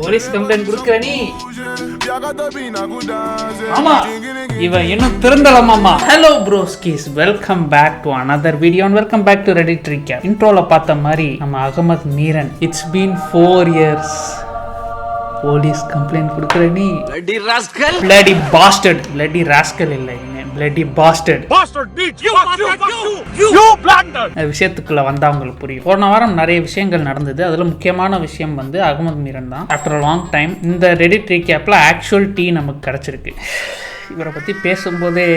Police complaint கொடுக்கற நீ? ஆமா, இவன் இன்னும் திருந்தலமாமா. Hello broskis, welcome back to another video and welcome back to Reddit Recap. இன்ட்ரோல பார்த்த மாதிரி நம்ம Ahamed Meeran, it's been 4 years. Police complaint கொடுக்கற நீ? bloody rascal, bloody bastard, bloody rascal இல்ல, bloody bastard, bastard beat you, you blunder. விஷயத்துக்குள்ள வந்தா உங்களுக்கு புரியும். போன வாரம் நிறைய விஷயங்கள் நடந்தது. அதுல முக்கியமான விஷயம் வந்து அகமது மீரன் தான். ஆஃப்டர் a long time இந்த Reddit Recapல ஆக்சுவல் டீ நமக்கு கிடைச்சிருக்கு. இவரை பத்தி பேசும்போதே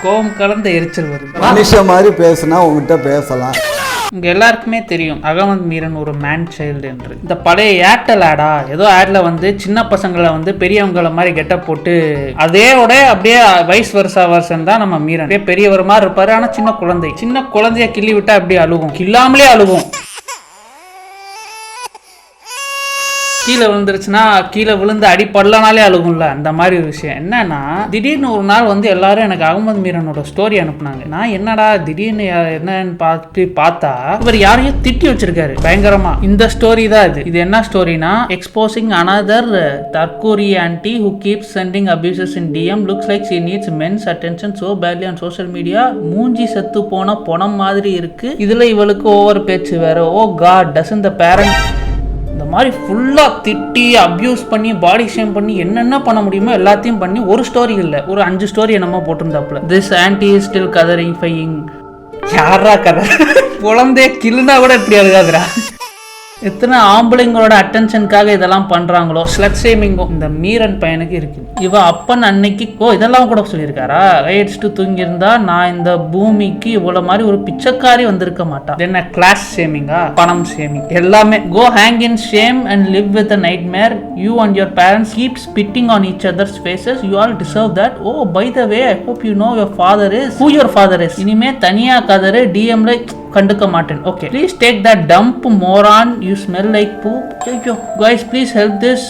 கோபம் கலந்த எரிச்சல் வருது. மனுஷ மாதிரி பேசினா உங்ககிட்ட பேசலாம். இங்க எல்லாருக்குமே தெரியும் அகமது மீரன் ஒரு மேன் சைல்டு என்று. இந்த பழைய ஏர்டெல் ஆடா ஏதோ ஆட்ல வந்து சின்ன பசங்களை வந்து பெரியவங்கள மாதிரி கெட்டப் போட்டு அதேயோட அப்படியே வயசு வருஷம் தான் நம்ம மீரன். அப்படியே பெரியவர் மாதிரி இருப்பாரு, ஆனா சின்ன குழந்தைய கிள்ளி விட்டா அப்படியே அழுகும், கில்லாமலே அழுகும். கீழே விழுந்துருச்சுன்னா கீழே விழுந்து அடி படலனாலே அழுகும்ல, அந்த மாதிரி ஒரு விஷயம். என்னன்னா திடீர்னு ஒரு நாள் வந்து எல்லாரும் எனக்கு அகமது மீரனோட ஸ்டோரி அனுப்புனாங்க. நான் என்னடா திடீர்னு என்னன்னு பார்த்தா இவர் யாரையும் திட்டி வச்சிருக்காரு பயங்கரமா. இந்த ஸ்டோரி தான் இது என்ன ஸ்டோரினா, எக்ஸ்போசிங் another தற்கூரி aunty who keeps sending abuses in DM looks like she needs men's attention so badly on social media. மூஞ்சி செத்து போன பொணம் மாதிரி இருக்கு. இதுல இவளுக்கு ஓவர் பேச்சு வேற. ஓ காட், doesn't the parent இந்த மாதிரி ஃபுல்லாக திட்டி அப்யூஸ் பண்ணி பாடி ஷேம் பண்ணி என்னென்ன பண்ண முடியுமோ எல்லாத்தையும் பண்ணி ஒரு ஸ்டோரி இல்லை ஒரு 5 ஸ்டோரி என்னமோ போட்டிருந்தாப்புல. This aunty is still gathering ஃபையிங். யாரா கதை? குழந்தைய கிள்ளுனா கூட இப்படி அழுகாதுரா. எத்தனை ஆம்பளைங்களோட அட்டென்ஷனுக்காக இதெல்லாம் பண்றாங்களோ. ஸ்லட் ஷேமிங்கும் இந்த மீரன் பையனுக்கு இருக்கு. இவ அப்பன் அன்னைக்கு இதெல்லாம் கூட சொல்லியிருக்காரா, ரைட்ஸ்ட்டு தூங்கியிருந்தா நான் இந்த பூமிக்கு இவ்வளவு மாதிரி ஒரு பிச்சைக்காரி வந்திருக்க மாட்டான். என்ன கிளாஸ் ஷேமிங்கா, பணம் ஷேமிங் எல்லாமே. Go hang in shame and live with a nightmare. You and your parents keep spitting on each other's faces. You all deserve that. Oh, by the way, I hope you know your father is who your father is. இனிமே தனியா கதறு, டிஎம்ல கண்டுக்க மாட்டேன். Okay, please take that dumb moron, you smell like poop. ஐயோ guys, please help this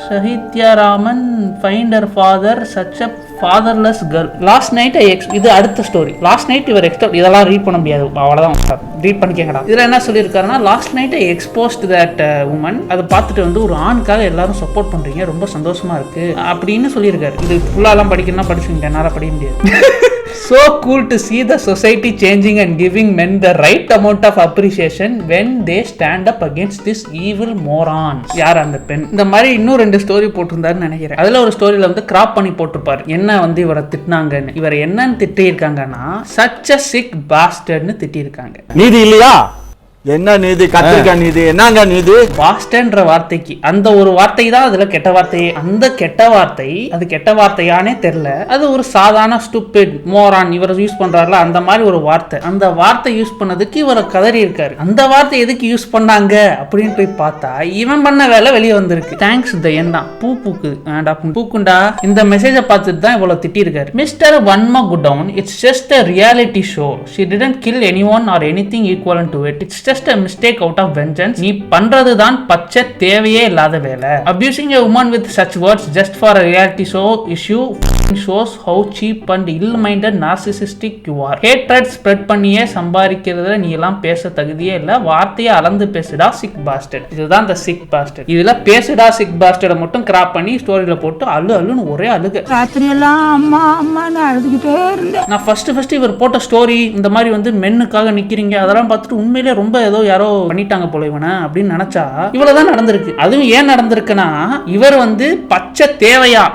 Sahithya Raman find her father, such a fatherless girl. Last night இது அடுத்த story. Last night இவர் இதெல்லாம் ரீட் பண்ண முடியாது, அவ்வளோதான், ரீட் பண்ணிக்கங்கடா. இதில் என்ன சொல்லியிருக்காருன்னா, last night I exposed that woman. அதை பார்த்துட்டு வந்து ஒரு ஆணுக்காக எல்லாரும் சப்போர்ட் பண்ணுறீங்க, ரொம்ப சந்தோஷமா இருக்கு அப்படின்னு சொல்லியிருக்காரு. இது ஃபுல்லாலாம் படிக்கணும்னா படிச்சுங்க, என்னால் படிக்க முடியாது. So cool to see the society changing and giving men the right amount of appreciation when they stand up against this evil morons. யார் அந்த பெண்? இந்த மாதிரி இன்னும் 2 ஸ்டோரி போட்டிருந்தாருன்னு நினைக்கிறேன். அதுல ஒரு ஸ்டோரியில வந்து கிராப் பண்ணி போட்டிருப்பாரு என்ன வந்து இவரை திட்டினாங்கன்னு. இவர் என்னன்னு திட்டிருக்காங்கன்னா, such a sick bastardன்னு திட்டிருக்காங்க. நீதி இல்லையா? என்ன நீதி? கத்திரிக்கா நீதி? என்னங்க நீதி? பாஸ்டன்ற வார்த்தைக்கு அந்த ஒரு வார்த்தை தான் அதுல கெட்ட வார்த்தையே. அந்த கெட்ட வார்த்தை அது கெட்ட வார்த்தையானே தெரியல. அது ஒரு சாதாரண ஸ்டூபிட் மோரான் இவர் யூஸ் பண்றாருல அந்த மாதிரி ஒரு வார்த்தை. அந்த வார்த்தை யூஸ் பண்ணதுக்கு இவரை கதறி இருக்காரு. அந்த வார்த்தை எதுக்கு யூஸ் பண்ணாங்க அப்படின்னு போய் பார்த்தா இவன் பண்ண வேலை வெளியே வந்திருக்கு. தேங்க்ஸ் த எண்டா பூ பூக்கு பூக்குண்டா. இந்த மெசேஜை பார்த்துட்டு தான் இவ்வளவு திட்டி இருக்காரு. மிஸ்டர் வன்மா godown, it's just a reality show. She didn't kill anyone or anything equivalent to it. It's just a mistake out of vengeance. நீ பண்றதுதான் பச்சை தேவையே இல்லாத வேலை. Abusing a woman with such words just for a reality show issue shows how cheap and ill-minded narcissistic you are. Hatred spread பண்ணியே சம்பாதிக்கிறதுல நீ எல்லாம் பேச தகுதியே இல்ல. வார்த்தையை அளந்து பேசுடா சிக் பாஸ்டர்ட். இதுதான் இந்த சிக் பாஸ்டர்ட். இதுல பேசுடா சிக் பாஸ்டர்ட மட்டும் கிராப் பண்ணி ஸ்டோரியில போட்டு அழுன்னு ஒரே அழுக. ராத்திரி எல்லாம் அம்மா அம்மான்னு அழுதுகிட்டே இருந்தேன். நான் ஃபர்ஸ்ட் இவர் போட்ட ஸ்டோரி இந்த மாதிரி வந்து மென்னுக்காக நிக்கிறீங்க அதெல்லாம் பார்த்துட்டு உண்மையிலே ரொம்ப ஏதோ யாரோ பண்ணிட்டாங்க போல இவனை அப்படின்னு நினைச்சா இவ்வளவுதான் நடந்திருக்கு. அதுவும் ஏன் நடந்திருக்குன்னா, இவர் வந்து பச்சை தேவையா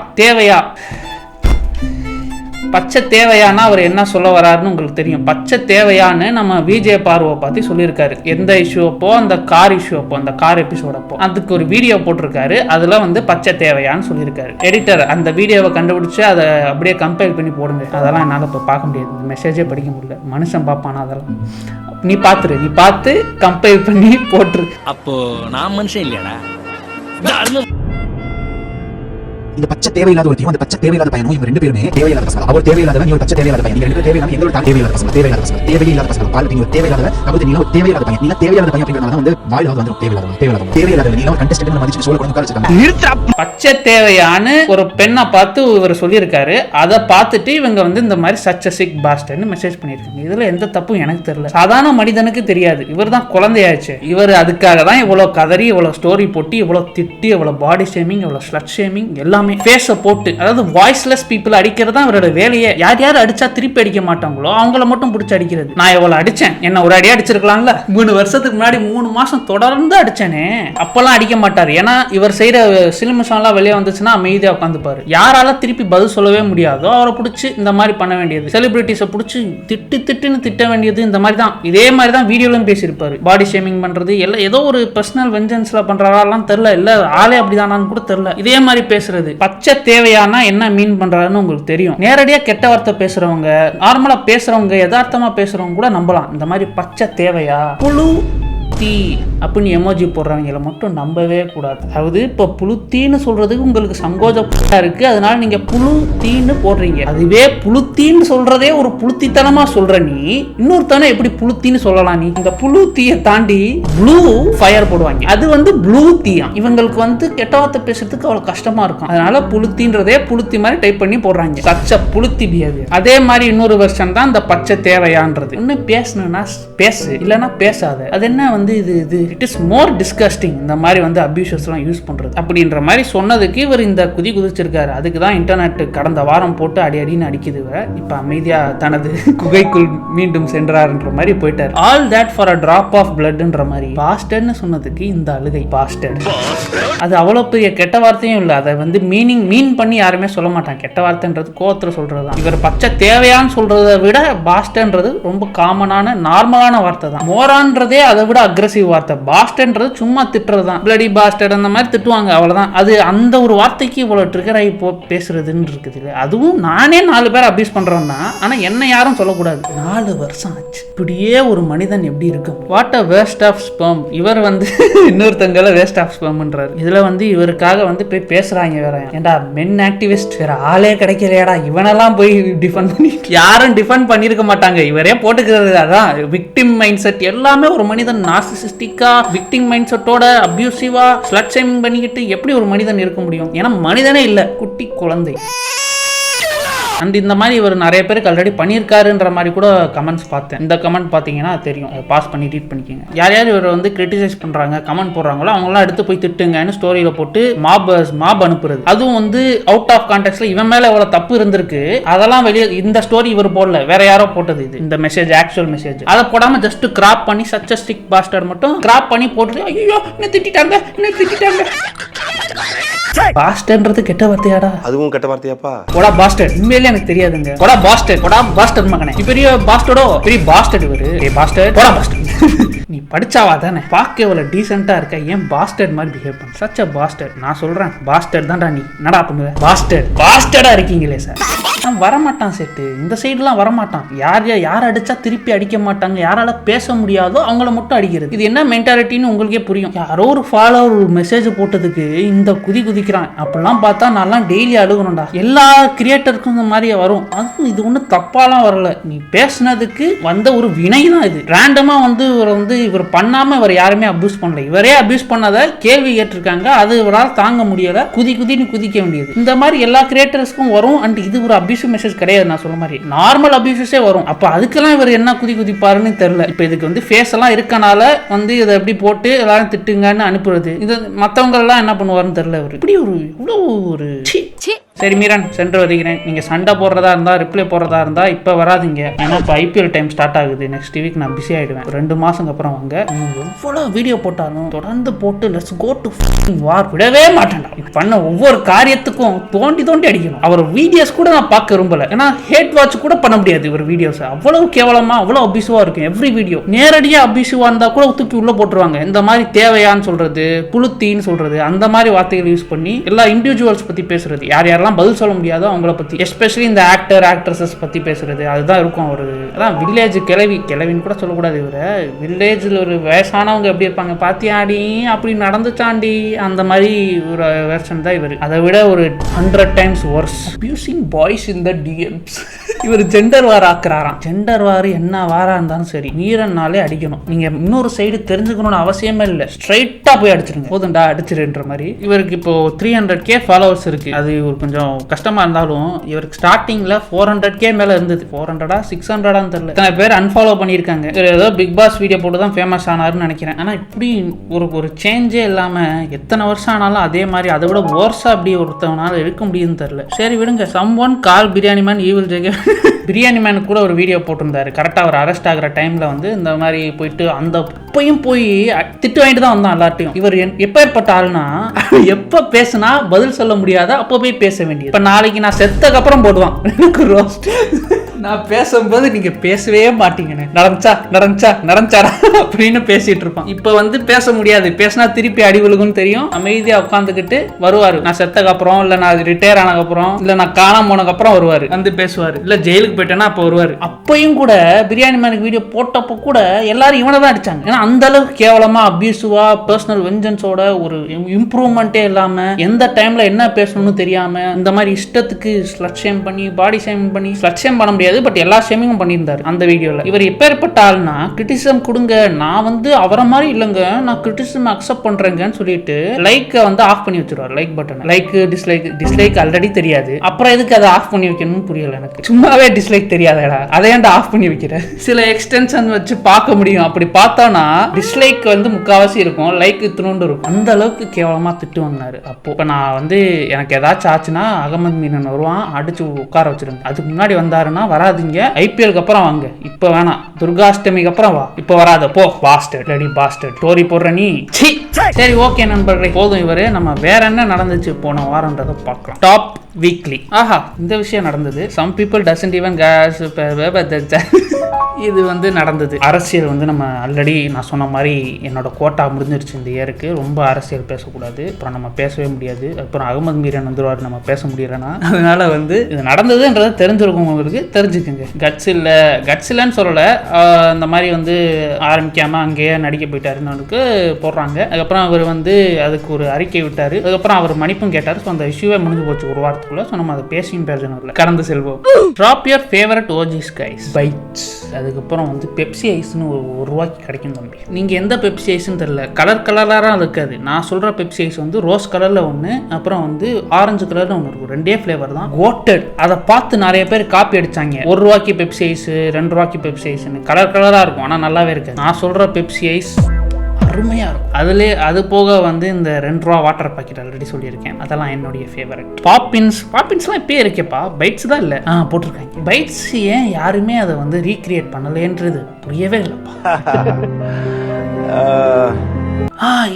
பச்சை தேவையானா அவர் என்ன சொல்ல வராருன்னு உங்களுக்கு தெரியும். பச்சை தேவையான்னு நம்ம விஜய பார்வை பத்தி சொல்லியிருக்காரு. எந்த இஷ்யூ அப்போ, அந்த கார் இஷ்யூ அப்போ, அந்த கார் எபிசோட் அப்போ அதுக்கு ஒரு வீடியோ போட்டிருக்காரு. அதுல வந்து பச்சை தேவையான்னு சொல்லியிருக்காரு. எடிட்டர் அந்த வீடியோவை கண்டுபிடிச்சு அதை அப்படியே கம்பேர் பண்ணி போடுங்க. அதெல்லாம் என்னால் இப்போ பார்க்க முடியாது, மெசேஜே படிக்க முடியல. மனுஷன் பார்ப்பானா அதெல்லாம்? நீ பார்த்து கம்பேர் பண்ணி போட்டுரு. அப்போ நான் மனுஷன் இல்லையாடா? இந்த பச்சை தேவையில்லாத ஒரு அந்த பச்சை தேவையில்லாத பையனும் இவங்க 2 பேருமே தேவையில்லாத பசங்க. அவர் தேவையில்லாதவன், நீ ஒரு பச்சை தேவையில்லாத பையன். நீங்க 2 பேரும் தேவையில்லாம எங்களோட தேவையில்லாத பசங்க, தேவையில்லாத பசங்க. பாருங்க, நீங்க தேவையில்லாத கபடி, நீங்க ஒரு தேவையில்லாத பையன். நீங்க தேவையில்லாத பையன் அப்படிங்கறனால வந்து வாயில வந்து தேவையில்லாத நீங்க ஒரு கண்டெஸ்டன்ட் மதிச்சு சோல கொண்டு உட்கார்ந்துட்டாங்க. பச்சை தேவையான ஒரு பெண்ணை பார்த்து இவர் சொல்லியிருக்காரு. அதை பார்த்துட்டு இவங்க வந்து இந்த மாதிரி such a sick bastard message பண்ணியிருக்காங்க. இதுல எந்த தப்பும் எனக்கு தெரியல. சாதாரண மனிதனுக்கு தெரியாது. இவர் தான் குழந்தையாச்சு. இவர் அதுக்காக தான் இவ்வளவு கதறி, இவ்வளவு ஸ்டோரி போட்டு, இவ்வளவு திட்டி, இவ்வளவு பாடி ஷேமிங், இவ்வளவு ஸ்லட் ஷேமிங் எல்லாமே ஃபேஸை போட்டு, அதாவது வாய்ஸ்லெஸ் பீப்புள் அடிக்கிறது தான் இவரோட வேலையே. யார் அடிச்சா திருப்பி அடிக்க மாட்டாங்களோ அவங்கள மட்டும் பிடிச்சி அடிக்கிறது. நான் எவ்வளவு அடிச்சேன், என்ன ஒரு அடியா அடிச்சிருக்கலாம்ல. 3 வருஷத்துக்கு முன்னாடி 3 மாசம் தொடர்ந்து அடிச்சேனே. அப்பெல்லாம் அடிக்க மாட்டார். ஏன்னா இவர் செய்யற சிலிமிஷம்லாம் வெளியே வந்துச்சுன்னா அமைதியா உட்காந்துப்பாரு. யாரால திருப்பி பதில் சொல்லவே முடியாதோ அவரை பிடிச்சி இந்த மாதிரி பண்ண வேண்டியது. செலிபிரிட்டிஸை பிடிச்சி திட்டுன்னு திட்ட வேண்டியது. இந்த மாதிரி தான், இதே மாதிரி தான் வீடியோலையும் பேசியிருப்பாரு. பாடி ஷேமிங் பண்றது எல்லாம் ஏதோ ஒரு பர்சனல் வெஞ்சன்ஸ்ல பண்றாராலாம் தெரியல. இல்ல ஆளே அப்படிதானான்னு கூட தெரியல. இதே மாதிரி பேசுறது பச்சை தேவையானா என்ன மீன் பண்றாருன்னு உங்களுக்கு தெரியும். நேரடியா கெட்ட வார்த்தை பேசுறவங்க, நார்மலா பேசுறவங்க, யதார்த்தமா பேசுறவங்க கூட நம்பலாம். இந்த மாதிரி பச்சை தேவையா, புழு தீ அப்படின்னு எமோஜி போடுறவங்களை மட்டும் நம்பவே கூடாது. அதாவது இப்போ புளுத்தீன்னு சொல்றதுக்கு உங்களுக்கு சங்கோஜப்பட்டா இருக்கு, அதனால நீங்க புழு தீன்னு போடுறீங்க. அதுவே புளுத்தீன்னு சொல்றதே ஒரு புளுத்தித்தனமா சொல்ற நீ இன்னொருத்தனை எப்படி புளுத்தின்னு சொல்லலாம்? நீ இந்த புழு தீயை தாண்டி ப்ளூ ஃபயர் போடுவாங்க. அது வந்து ப்ளூ தீயா. இவங்களுக்கு வந்து கெட்ட வார்த்தை பேசுறதுக்கு அவ்வளவு கஷ்டமா இருக்கும். அதனால புளுத்தின்றதே புளுத்தி மாதிரி டைப் பண்ணி போடுறாங்க. சச்ச புளுத்தி பிஹேவியர். அதே மாதிரி இன்னொரு வெர்ஷன் தான் இந்த பச்சை தேவையான்றது. இன்னும் பேசணும்னா பேசு, இல்லைன்னா பேசாத. அது என்ன வந்து இது இட் இஸ் மோர் டிஸ்கஸ்டிங். இந்த மாதிரி வந்து அபியூசஸ்லாம் யூஸ் பண்றது அப்படின்ற மாதிரி சொன்னதுக்கு இவர் இந்த குதிச்சிருக்காரு. அதுக்கு தான் இன்டர்நெட் கடந்த வாரம் போட்டு அடின்னு அடிக்குது. இப்ப அமைதியா தனது குகைக்குள் மீண்டும் சென்றார்ன்ற மாதிரி போயிட்டார். All that for a drop of பிளட்ன்ற மாதிரி பாஸ்டர்னு சொன்னதுக்கு இந்த அழுகை. பாஸ்டர் அது அவ்வளவு பெரிய கெட்ட வார்த்தையும் இல்லை. அதை வந்து மீன் பண்ணி யாருமே சொல்ல மாட்டாங்க. கெட்ட வார்த்தைன்றது கோவத்துல சொல்றதுதான். இவர் பச்சை தேவையான்னு சொல்றதை விட பாஸ்டர்ன்றது ரொம்ப காமனான நார்மலான வார்த்தை தான். மோரான்றதே அதை விட அக்ரெசிவ் வார்த்தை. பாஸ்டர்ன்றது சும்மா திட்டுறது தான். பிளடி பாஸ்டர் அந்த மாதிரி திட்டுவாங்க, அவ்வளவுதான். அது அந்த ஒரு வார்த்தைக்கு இவ்வளவு ட்ரிகர் ஆகி பேசுறதுன்னு இருக்குது. அதுவும் நானே 4 பேர் அபியூஸ் பண்றேன் தான், ஆனா என்ன யாரும் சொல்லக்கூடாது. 4 வருஷம் ஆச்சு. இப்படியே ஒரு மனிதன் எப்படி இருக்கும்? What a waste of sperm. இவர் வந்து இன்னொருத்தங்கள வேஸ்ட் ஆஃப் ஸ்பெர்ம்ன்றாரு. இதுல வந்து இவருக்காக வந்து போய் பேசுறாங்க. வேற ஏன்டா மென் ஆக்டிவிஸ்ட் வேற ஆளே கிடைக்கலையாடா, இவனெல்லாம் போய் டிஃபெண்ட் பண்ணி யாரும் டிஃபெண்ட் பண்ணிருக்க மாட்டாங்க. இவரே போட்டுக்கிறது. அதான் விக்டிம் மைண்ட் செட். எல்லாமே ஒரு மனிதன் நார்சிசிஸ்டிக்கா விக்டிம் மைண்ட் செட்டோட அபியூசிவா ஸ்லட் ஷேமிங் பண்ணிக்கிட்டு எப்படி ஒரு மனிதன் இருக்க முடியும்? ஏன்னா மனிதனே இல்ல, குட்டி குழந்தை. அண்ட் இந்த மாதிரி இவர் நிறைய பேருக்கு ஆல்ரெடி பண்ணியிருக்காருன்ற மாதிரி கூட கமெண்ட்ஸ் பார்த்தேன். இந்த கமெண்ட் பார்த்தீங்கன்னா தெரியும், பாஸ் பண்ணி ரீட் பண்ணிக்கோங்க. யார் இவர் வந்து கிரிட்டிசைஸ் பண்றாங்க, கமெண்ட் போடுறாங்களோ அவங்களாம் எடுத்து போய் திட்டுங்கன்னு ஸ்டோரியில போட்டு மாப் அனுப்புறது. அதுவும் வந்து அவுட் ஆஃப் கான்டெக்ட்ல இவன் மேல எவ்வளவு தப்பு இருந்திருக்கு அதெல்லாம் வெளியே. இந்த ஸ்டோரி இவர் போடல, வேற யாரோ போட்டது. இது இந்த மெசேஜ் ஆக்சுவல் மெசேஜ். அதை போடாம ஜஸ்ட் கிராப் பண்ணி சச் a sick bastard மட்டும் கிராப் பண்ணி போட்டு ஐயோ என்ன திட்டாங்க. பாஸ்டர்ன்றது கெட்ட வார்த்தையாடா? அதுவும் கெட்ட வார்த்தையாப்பா? போடா பாஸ்டர். உண்மையிலே எனக்கு தெரியாதுங்க. போடா பாஸ்டர் மகனே. பெரிய பாஸ்டரோ, பெரிய பாஸ்டர் இவரு. ஏய் பாஸ்டர், போடா பாஸ்டர். நீ படிச்சாவா தானே? பார்க்க எவ்வளவு டீசென்ட்டா இருக்க, ஏன் பாஸ்டர் மாதிரி பிஹேவ் பண்ண? சச்ச பாஸ்டர். நான் சொல்றேன் பாஸ்டர் தான்டா. நீ என்னடா பண்ணுவ? பாஸ்டர்டா இருக்கீங்களே சார். வரமாட்டான் செட்டு. இந்த சைடுலாம் வரமாட்டான். யார் அடிச்சா திருப்பி அடிக்க மாட்டாங்க. யாரால பேச முடியாதோ அவங்கள மட்டும் அடிக்கிறது. இது என்ன மென்டாலிட்டின்னு உங்களுக்கே புரியும். யாரோ ஒரு ஃபாலோவர் ஒரு மெசேஜ் போட்டதுக்கு இந்த குதிக்கிறான். அப்படிலாம் பார்த்தா நான் டெய்லி அழுகணும்டா. எல்லா கிரியேட்டருக்கும் இந்த மாதிரி வரும். அதுவும் இது ஒன்றும் தப்பாலாம் வரல. நீ பேசினதுக்கு வந்த ஒரு வினை தான் இது. ரேண்டமா வந்து இவர் பண்ணாம இவர் யாருமே அபியூஸ் பண்ணல. இவரே அபியூஸ் பண்ணாத கேள்வி கேட்டிருக்காங்க. அது இவரால் தாங்க முடியல. குதின்னு குதிக்க வேண்டியது. இந்த மாதிரி எல்லா கிரியேட்டர்ஸ்க்கும் வரும். அண்ட் இது ஒரு அபியூஸ் மெசேஜ் கிடையாது. நான் சொல்ல மாதிரி நார்மல் அபியூஸே வரும். அப்ப அதுக்கெல்லாம் இவர் என்ன குதிப்பாருன்னு தெரியல. இப்ப இதுக்கு வந்து ஃபேஸ் எல்லாம் இருக்கனால வந்து இதை எப்படி போட்டு எல்லாரும் திட்டுங்கன்னு அனுப்புறது. இது மத்தவங்க எல்லாம் என்ன பண்ணுவாருன்னு தெரியல. இவர் இப்படி ஒரு இவ்வளவு ஒரு சரி மீரன் சென்று வருகிறேன். நீங்க சண்டை போடுறதா இருந்தா ரிப்ளை போடுறதா இருந்தா இப்ப வராதிங்க. ஏன்னா இப்போ IPL டைம் ஸ்டார்ட் ஆகுது. நெக்ஸ்ட் வீக் நான் பிஸி ஆயிடுவேன். 2 மாசம் அப்புறம் வாங்க. எவ்வளவு வீடியோ போட்டாலும் தொடர்ந்து போட்டு லெட்ஸ் கோ டு வார் விடவே மாட்டேன்டா. பண்ண ஒவ்வொரு காரியத்துக்கும் தோண்டி அடிக்கணும். அவர் வீடியோஸ் கூட நான் பார்க்க விரும்பல. ஏன்னா ஹேட் வாட்ச் கூட பண்ண முடியாது இவர் வீடியோஸ். அவ்வளவு கேவலமா அவ்வளவு அபியூசிவா இருக்கும் எவ்ரி வீடியோ. நேரடியா அபியூசிவா இருந்தா கூட தூக்கி உள்ள போட்டுருவாங்க. இந்த மாதிரி தேவையான்னு சொல்றது, புளுத்தின்னு சொல்றது, அந்த மாதிரி வார்த்தைகள் யூஸ் பண்ணி எல்லா இண்டிவிஜுவல்ஸ் பத்தி பேசுறது. யாரெல்லாம் யாரெல்லாம் பதில் சொல்ல முடியாதோ அவங்கள பற்றி, எஸ்பெஷலி இந்த ஆக்ட்ரஸஸ் பற்றி பேசுறது அதுதான் இருக்கும். ஒரு அதான் வில்லேஜ் கிளவின்னு கூட சொல்லக்கூடாது. இவரை வில்லேஜில் ஒரு வயசானவங்க எப்படி இருப்பாங்க பாத்தியாடி அப்படி நடந்துச்சாண்டி அந்த மாதிரி ஒரு வெர்ஷன் தான் இவர். அதை விட ஒரு 100 times worse. abusing boys in the DMs. இவர் ஜெண்டர் வார் ஆக்குறாராம். ஜெண்டர் வார் என்ன வாரா இருந்தாலும் சரி, மீறனாலே அடிக்கணும். நீங்க இன்னொரு சைடு தெரிஞ்சுக்கணும்னு அவசியமே இல்லை, ஸ்ட்ரைட்டா போய் அடிச்சிருங்க, போதும்டா அடிச்சிருன்ற மாதிரி. இவருக்கு இப்போ 300k ஃபாலோவர்ஸ் இருக்கு. அது ஒரு கொஞ்சம் கஷ்டமா இருந்தாலும் இவருக்கு ஸ்டார்டிங்ல 400k மேல இருந்தது. 400 600 தெரியல. இத்தனை பேர் அன்ஃபாலோ பண்ணியிருக்காங்க. இவர் ஏதோ பிக் பாஸ் வீடியோ போட்டு தான் ஃபேமஸ் ஆனாருன்னு நினைக்கிறேன். ஆனா இப்படி ஒரு சேஞ்சே இல்லாம எத்தனை வருஷம் ஆனாலும் அதே மாதிரி அதை விட ஓர்ஸா அப்படி ஒருத்தவனால இருக்க முடியும்னு தெரியல. சரி விடுங்க. சம்ஒன் கால் பிரியாணி மேன் ஈவில் ஜெக பிரியாணி மேனுக்கு கூட ஒரு வீடியோ போட்டிருந்தாரு. கரெக்டாக அவர் அரெஸ்ட் ஆகிற டைமில் வந்து இந்த மாதிரி போயிட்டு அந்த அப்பையும் போய் திட்டு வாங்கிட்டு தான் வந்தான் எல்லார்ட்டையும். இவர் எப்பேற்பட்ட ஆள்னா, எப்போ பேசுனா பதில் சொல்ல முடியாத அப்போ போய் பேச வேண்டியது. இப்போ நாளைக்கு நான் செத்தக்கு அப்புறம் போடுவான் எனக்கு ரோஸ்ட். நான் பேசும்போது நீங்க பேசவே மாட்டீங்கன்னு, நடந்துச்சா அப்படின்னு பேசிட்டு இருப்பான். இப்ப வந்து பேச முடியாது, பேசினா திருப்பி அடி விழுகும்னு தெரியும். அமைதியா உட்காந்துக்கிட்டு வருவாரு. நான் செத்தக்கு அப்புறம், இல்ல நான் ரிட்டையர் ஆனதுக்கு அப்புறம், இல்ல நான் காணாம போனதுக்கு அப்புறம் வருவாரு, வந்து பேசுவாரு. இல்ல ஜெயிலுக்கு போயிட்டேன்னா அப்ப வருவாரு. அப்பயும் கூட பிரியாணி மேனுக்கு வீடியோ போட்டப்போ கூட எல்லாரும் இவனை தான் அடிச்சாங்க. ஏன்னா அந்த அளவுக்கு கேவலமா அபியூசிவா பர்சனல் வெஞ்சன்ஸோட ஒரு இம்ப்ரூவ்மெண்ட்டே இல்லாம, எந்த டைம்ல என்ன பேசணும்னு தெரியாம இந்த மாதிரி இஷ்டத்துக்கு ஸ்லட் ஷேம் பண்ணி, பாடி ஷேம் பண்ணி, ஸ்லட் ஷேம் பண்ண முடியாது பட் எல்லா ஷேமிங்கும் பண்ணியிருந்தாரு அந்த வீடியோல. இவர் எப்பேற்பட்ட ஆள்னா, கிரிட்டிசிசம் கொடுங்க, நான் வந்து அவரை மாதிரி இல்லைங்க, நான் கிரிட்டிசிசம் அக்செப்ட் பண்றேங்கன்னு சொல்லிட்டு லைக்கை வந்து ஆஃப் பண்ணி வச்சிருவாரு. Like button, like dislike already தெரியாது, அப்புறம் எதுக்கு அதை ஆஃப் பண்ணி வைக்கணும்னு புரியல எனக்கு. சும்மாவே டிஸ்லைக் தெரியாதடா, அதை ஏன்டா ஆஃப் பண்ணி வைக்கிற? சில எக்ஸ்டென்ஷன் வச்சு பார்க்க முடியும். அப்படி பார்த்தோம்னா டிஸ்லைக் வந்து முக்காவாசி இருக்கும், லைக் இத்தினோண்டு இருக்கும். அந்த அளவுக்கு கேவலமா திட்டு வாங்கினாரு. அப்போ நான் வந்து எனக்கு ஏதாச்சும் ஆச்சுன்னா அகமது மீனன் வருவான், அடிச்சு உட்கார வச்சிருங்க. அதுக்கு முன்னாடி வந்தாருன்னா வராதிங்க, ஐபிஎல்க்கு அப்புறம் வாங்க, இப்ப வேணாம், துர்காஷ்டமிக்கு அப்புறம் வா, இப்ப வராத போ, பாஸ்டர்ட் ரெடி பாஸ்டர்ட் ஸ்டோரி போடுற நீ. சரி ஓகே நண்பர்களே, போதும் இவரு. நம்ம வேற என்ன நடந்துச்சு போன வாரம்ன்றதை பார்க்கலாம். Top weekly. ஆஹா, இந்த விஷயம் நடந்தது. Some people doesn't even guess. இது வந்து நடந்தது. அரசியல் வந்து நம்ம ஆல்ரெடி நான் சொன்ன மாதிரி என்னோட கோட்டா முடிஞ்சிருச்சு இந்த இயருக்கு. ரொம்ப அரசியல் பேசக்கூடாது, அப்புறம் நம்ம பேசவே முடியாது, அப்புறம் அகமது மீரன் வந்துருவார் நம்ம பேச முடியலன்னா. அதனால வந்து இது நடந்ததுன்றதை தெரிஞ்சிருக்கும், உங்களுக்கு தெரிஞ்சுக்குங்க. கட்ஸ் இல்லைன்னு சொல்லலை, இந்த மாதிரி வந்து ஆரம்பிக்காம அங்கேயே நடிக்க போயிட்டாருன்னு போடுறாங்க. அதுக்கப்புறம் அவர் வந்து அதுக்கு ஒரு அறிக்கை விட்டார். அதுக்கப்புறம் அவர் மன்னிப்பும் கேட்டார். ஸோ அந்த இஷ்யூவே முடிஞ்சு போச்சு ஒரு வாரத்துக்குள்ள. ஸோ நம்ம அதை பேசியும் பேசணும் இல்லை, கடந்து செல்வோம். Drop your favourite OGs guys bites. அதுக்கப்புறம் வந்து பெப்சி ஐஸ்னு ஒரு ரூபாய்க்கு கிடைக்கும் தம்பி. நீங்கள் எந்த பெப்சி ஐஸ்ன்னு தெரியல, கலராக இருக்காது. நான் சொல்கிற பெப்சி ஐஸ் வந்து ரோஸ் கலரில் ஒன்று, அப்புறம் வந்து ஆரஞ்சு கலரில் ஒன்று இருக்கும். 2 ஃப்ளேவர் தான். கோட்டட். அதை பார்த்து நிறைய பேர் காப்பி அடிச்சாங்க. 1 ரூபாய்க்கு பெப்சி ஐஸ், 2 ரூபாய்க்கு பெப்சி ஐஸ்ன்னு கலராக இருக்கும், ஆனால் நல்லாவே இருக்காது. நான் சொல்கிற பெப்சி ஐஸ் அருமையாக இருக்கும். அது போக வந்து இந்த 2 ரூபா வாட்டர் பாக்கெட் ஆல்ரெடி சொல்லியிருக்கேன், அதெல்லாம் என்னுடைய ஃபேவரட். பாப்பின்ஸ்லாம் இப்பயே இருக்கேப்பா, பைட்ஸ் தான் இல்லை போட்டிருக்காங்க. பைட்ஸ் ஏன் யாருமே அதை வந்து ரீக்ரியேட் பண்ணலேன்றது புரியவே இல்லைப்பா.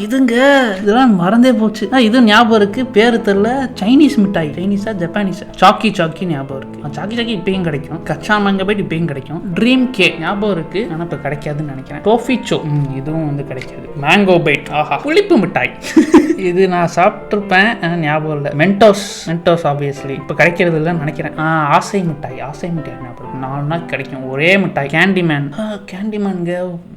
இதுங்க இதெல்லாம் மறந்தே போச்சு. இது ஞாபகம் இருக்கு, பேரு தெரியல. சைனீஸ் மிட்டாய், சைனீஸா ஜப்பானீஸா, சாக்கி ஞாபகம் இருக்கு. சாக்கி இப்பயும் கிடைக்கும். கச்சா மேங்கோ பைட் இப்பயும் கிடைக்கும். ட்ரீம் கே ஞாபகம் இருக்கு, ஆனா இப்ப கிடைக்காதுன்னு நினைக்கிறேன். டோஃபிச்சோ இதுவும் வந்து கிடைக்காது. மேங்கோ பைட், ஆஹா, புளிப்பு மிட்டாய் இது நான் சாப்பிட்டுருப்பேன், ஞாபகம் இல்லை. மென்டோஸ் ஆப்வியஸ்லி இப்போ கிடைக்கிறது இல்லைன்னு நினைக்கிறேன். ஆசை மிட்டாய் ஞாபகம் 4 நாள் கிடைக்கும் ஒரே மிட்டாய். கேண்டிமேன்ங்க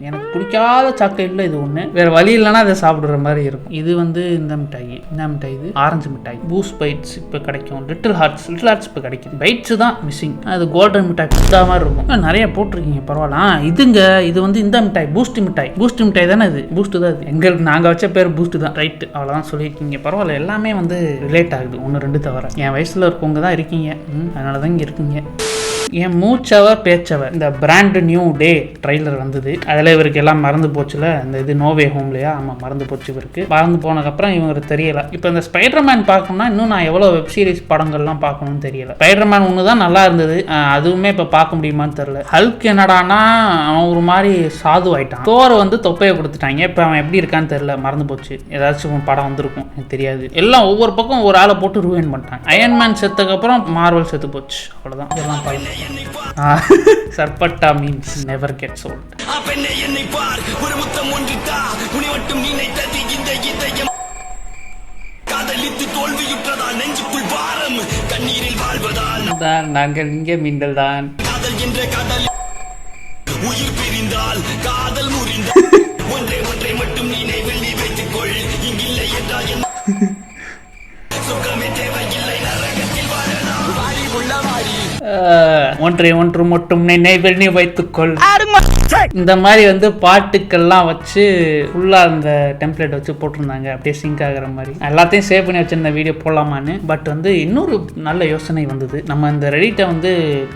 எனக்கு பிடிக்காத சாக்லேட்ல இது ஒன்று, வேற வழி இல்லைன்னா அதை சாப்பிடுற மாதிரி இருக்கும். இது வந்து இந்த மிட்டாய் இது ஆரஞ்சு மிட்டாய். பூஸ்ட் பைட்ஸ் இப்போ கிடைக்கும். லிட்டில் ஹார்ட்ஸ் இப்போ கிடைக்கும். பைட்ஸ் தான் மிஸ்ஸிங். அது கோல்டன் மிட்டாய் புத்தா மாதிரி இருக்கும். நிறைய போட்டிருக்கீங்க, பரவாயில்ல. இது வந்து இந்த மிட்டாய் பூஸ்ட் மிட்டாய் தானே? இது பூஸ்ட் தான். இது எங்களுக்கு நாங்கள் வச்ச பேர் பூஸ்ட் தான், ரைட்? அவ்வளோதான் சொல்லியிருக்கீங்க. பரவாயில்ல, எல்லாமே வந்து ரிலேட் ஆகுது, 1-2 தவிர. என் வயசுல இருக்கவங்க தான் இருக்கீங்க, அதனால தான் இங்கே இருக்கீங்க. என் மூச்சவர் பேச்சவர் இந்த பிராண்ட் நியூ டே ட்ரைலர் வந்தது. அதில் இவருக்கு எல்லாம் மறந்து போச்சுல, இந்த இது நோவே ஹோம்லையா? ஆமாம், மறந்து போச்சு இவருக்கு. மறந்து போனதுக்கப்புறம் இவங்களுக்கு தெரியல. இப்போ இந்த ஸ்பைடர்மேன் பார்க்கணும்னா இன்னும் நான் எவ்வளோ வெப் சீரிஸ் படங்கள்லாம் பார்க்கணும்னு தெரியல. ஸ்பைடர்மேன் ஒன்று தான் நல்லா இருந்தது, அதுவுமே இப்போ பார்க்க முடியுமான்னு தெரியல. ஹல்க் என்னடானா அவன் ஒரு மாதிரி சாது ஆயிட்டான். தோரை வந்து தொப்பையை கொடுத்துட்டாங்க. இப்போ அவன் எப்படி இருக்கான்னு தெரியல, மறந்து போச்சு. ஏதாச்சும் படம் வந்திருக்கும், எனக்கு தெரியாது. எல்லாம் ஒவ்வொரு பக்கம் ஒரு ஆளை போட்டு ரூயின் பண்ணிட்டாங்க. அயன்மேன் செத்ததுக்கப்புறம் மார்வல் செத்து போச்சு, அவ்வளோதான். இதெல்லாம் point. Sarpatta means never gets old. ஒரு முத்தம் ஒன்றுதா உனி மட்டும் நினைத்தது இந்த இதயம் காதலித்து தோல்வியுற்றதா நெஞ்சுக்குள் பாரம் தான் நாங்கள் இங்கே மீண்டல் தான். உயிர் பிரிந்தால் காதல் முறிந்த ஒன்றை மட்டும் நினைவில் நீ வைத்துக்கொள். இங்கில்லை என்றால் சுகமே தேவையில்லை, நரகத்தில் வாழலாம். வாரி உள்ள வாரி ஒன்று மட்டும் நினைவில் நீ வைத்துக்கொள். இந்த மாதிரி வந்து பாட்டுக்கள்லாம் வச்சு ஃபுல்லாக அந்த டெம்ப்ளேட் வச்சு போட்டிருந்தாங்க, அப்படியே சிங்க் ஆகிற மாதிரி. எல்லாத்தையும் சேவ் பண்ணி வச்சிருந்த வீடியோ போடலாமான்னு. பட் வந்து இன்னொரு நல்ல யோசனை வந்தது. நம்ம இந்த ரெடிட்டை வந்து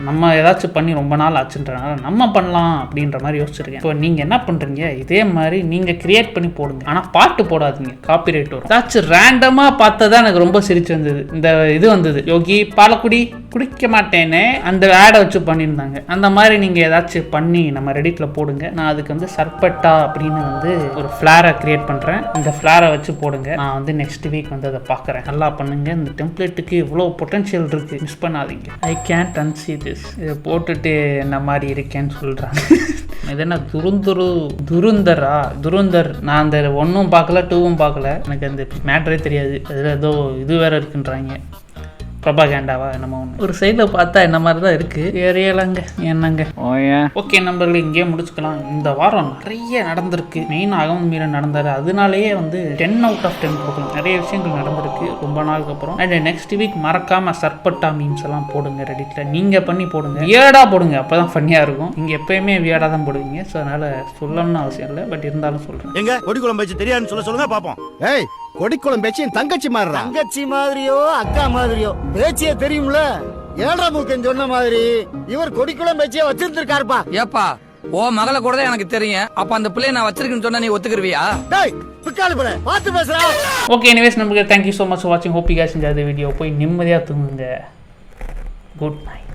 நம்ம ஏதாச்சும் பண்ணி ரொம்ப நாள் ஆச்சுன்றனால நம்ம பண்ணலாம் அப்படின்ற மாதிரி யோசிச்சிருக்கேன். இப்போ நீங்கள் என்ன பண்ணுறீங்க, இதே மாதிரி நீங்கள் கிரியேட் பண்ணி போடுங்க. ஆனால் பாட்டு போடாதீங்க, காப்பிரைட் வரும். ஏதாச்சும் ரேண்டமாக பார்த்ததா எனக்கு ரொம்ப சிரிச்சு வந்தது. இந்த இது வந்தது, யோகி பாலக்குடி குடிக்க மாட்டேன்னு அந்த ஆடை வச்சு பண்ணியிருந்தாங்க. அந்த மாதிரி நீங்கள் ஏதாச்சும் பண்ணி நம்ம ரெடிட்டில் போடுங்க. நான் அதுக்கு வந்து சர்பட்டா அப்படின்னு வந்து ஒரு ஃப்ளாரை கிரியேட் பண்ணுறேன். இந்த ஃப்ளாரை வச்சு போடுங்க. நான் வந்து நெக்ஸ்ட் வீக் வந்து அதை பார்க்குறேன். நல்லா பண்ணுங்க. இந்த டெம்ப்ளேட்டுக்கு இவ்வளோ பொட்டன்ஷியல் இருக்குது, மிஸ் பண்ணாதீங்க. I can't unsee this. இதை போட்டுட்டு என்ன மாதிரி இருக்கேன்னு சொல்கிறாங்க. இது என்ன துருந்தர். நான் அந்த 1 பார்க்கல 2 பார்க்கல. எனக்கு அந்த மேட்டரே தெரியாது. அதில் ஏதோ இது வேற இருக்குன்றாங்க, ப்ரொபகேண்டாவா என்னமோ ஒன்று. ஒரு சைடில் பார்த்தா என்ன மாதிரி தான் இருக்குது. ஏறியலங்க என்னங்க. ஓகே நம்பர்கள், இங்கேயே முடிச்சுக்கலாம். இந்த வாரம் நிறைய நடந்திருக்கு. மெயின் அகமது மீரன் நடந்தார். அதனாலேயே வந்து 10 out of 10 கொடுக்கலாம். நிறைய விஷயங்கள் நடந்திருக்கு ரொம்ப நாளுக்கு அப்புறம். அண்ட் நெக்ஸ்ட் வீக் மறக்காமல் சர்பட்டா மீம்ஸ் எல்லாம் போடுங்க ரெடிட்டில். நீங்கள் பண்ணி போடுங்க, வியர்டாக போடுங்க, அப்போ தான் ஃபன்னியாக இருக்கும். நீங்கள் எப்போயுமே வியர்டாக தான் போடுவீங்க. ஸோ அதனால் சொல்லணும்னு அவசியம் இல்லை, பட் இருந்தாலும் சொல்கிறேன். எங்க கொடி குழம்பு வச்சு தெரியாதுன்னு சொல்லுங்க பாப்போம். ஏய், கொடிக்குளம் பேச்சு என் தங்கச்சி மாறுறா. தங்கச்சி மாதிரியோ அக்கா மாதிரியோ பேச்சியே தெரியும்ல. 7ஆம் மூக்கன் சொன்ன மாதிரி இவர் கொடிக்குளம் பேச்சியே வச்சிருந்திருக்காருப்பா. ஏப்பா ஓ மகளை கூட தான் எனக்கு தெரியும். அப்ப அந்த பிள்ளைய நான் வச்சிருக்கேன்னு சொன்னா நீ ஒத்துக்குருவியா? டேய் பிக்காலு போல பார்த்து பேசுறா. ஓகே எனிவேஸ் நமக்கு தேங்க்யூ ஸோ மச் ஃபார் வாட்சிங். Hope you guys enjoyed the video. போய் நிம்மதியாக தூங்குங்க. Good night.